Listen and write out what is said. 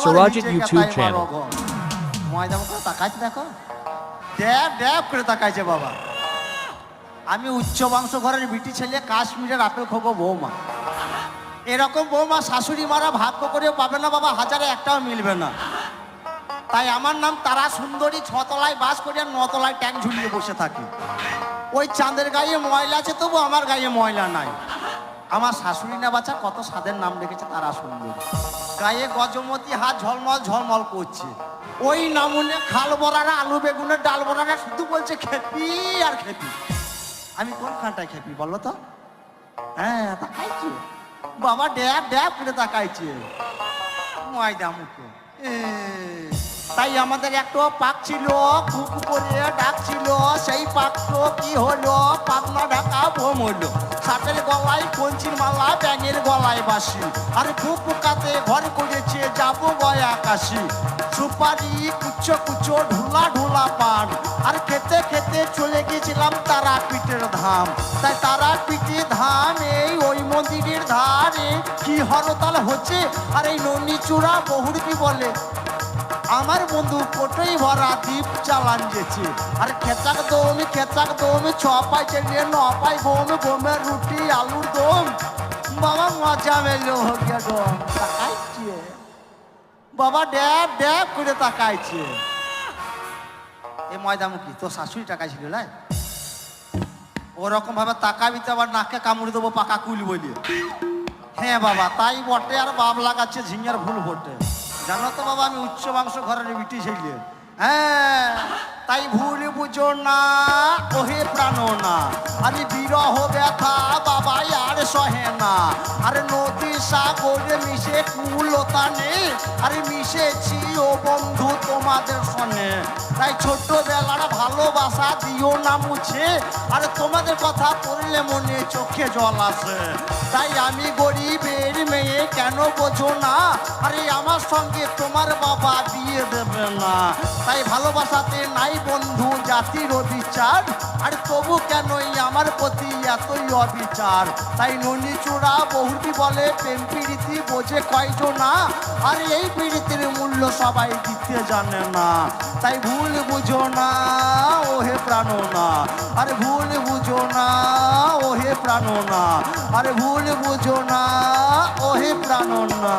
Surajit YouTube channel. ময়দা মুখে তাকাইছে দেখো, ড্যাব ড্যাব করে তাকাইছে বাবা। আমি উচ্চ বংশ ঘরের বিটি ছেলে, কাশ্মীরের আপেল খোকো বৌমা। এরকম বৌমা শাশুড়ি মারা ভাগ্য করেও পাবে না বাবা, হাজারে একটাও মিলবে না। তাই আমার নাম তারা সুন্দরী, 6 তলায় বাস করি আর 9 তলায় ট্যাঙ্ক ঝুলিয়ে বসে থাকি। ওই চাঁদের গায়ে ময়লা আছে, তবু আমার গায়ে ময়লা নাই। আমার শাশুড়ি না বাচ্চা কত স্বাদের নাম রেখেছে তারা সুন্দরী। গায়ে গজমতি, হাত ঝলমল ঝলমল করছে। ওই নামুনে খাল বড়ারা, আলু বেগুনের ডাল বড়ারা শুধু বলছে খেপি আর খেপি। আমি কোন খানটায় খেপি বলো তো? হ্যাঁ তাকাইছে বাবা, ড্যাব ড্যাব করে তাকাইছে ময়দা মুখে। তাই আমাদের একটা পাক ছিল, কুকু করে ডাকছিল। সেই পাকটো কি হলো? পাবনা ঢাকা বোম হলো। সাপের গলায় কঞ্চির মালা, ব্যাঙের গলায় বাসি। আর কুকুকাতে ঘর করেছে যাবো গয়া আকাশি। সুপারি কুচ্চ কুচ্চ, ঢুলা ঢুলা পান। আর খেতে খেতে চলে গেছিলাম তারাপীঠের ধাম। তাই তারাপীঠের ধাম এই ওই মন্দিরের ধারে কি হরতাল হচ্ছে। আর এই ননিচূড়া বহুরবি বলে আমার বন্ধু কোটোই ভরা দ্বীপ চালান যেছে। আর খেচাক দম 6 পাই চেলিয়ে 9 পাই বোম, বোমের রুটি আলুর দম। বাবা মজা মেলো গিয়া দম। তাকাইছে বাবা, ড্যাব ড্যাব করে তাকাইছে। এ ময়দামুখী তোর শাশুড়ি টাকাইছিল না? ওরকম ভাবে তাকাবি তো আবার নাকে কামড়ে দেবো পাকা কুল বলি। হ্যাঁ বাবা তাই বটে, আর বাপ লাগাচ্ছে ঝিঙের ভুল বটে। জানো তো বাবা আমি উচ্চ বংশ ঘরের বিটি ছেলে। হ্যাঁ তাই ভুল বুঝো না ওহে প্রাণ না। আরে বিরহ ব্যথা বাবা আর সহে না। আরে নদী সাগরে মিশে কুলতা নেই। আরে মিশেছি ও বন্ধু তোমাদের সনে। তাই ছোট্টবেলার ভালোবাসা দিও না মুছে। আরে তোমাদের কথা পড়লে মনে চোখে জল আসে। তাই আমি গরিবের মেয়ে কেন বোঝো না। আরে আমার সঙ্গে তোমার বাবা বিয়ে দেবে না। তাই ভালোবাসাতে নাই বন্ধু জাতির অবিচার। আর তবু কেনই আমার প্রতি এতই অবিচার। তাই ননিচূড়া বহুটি বলে প্রেম প্রীতি বোঝে কয়জনা। আর এই প্রীতির মূল্য সবাই দিতে জানে না। তাই ভুল বুঝো না ওহে প্রাণ না। আরে ভুল বুঝো না ওহে প্রাণ না। আরে ভুল বুঝো না ওহে প্রাণ না।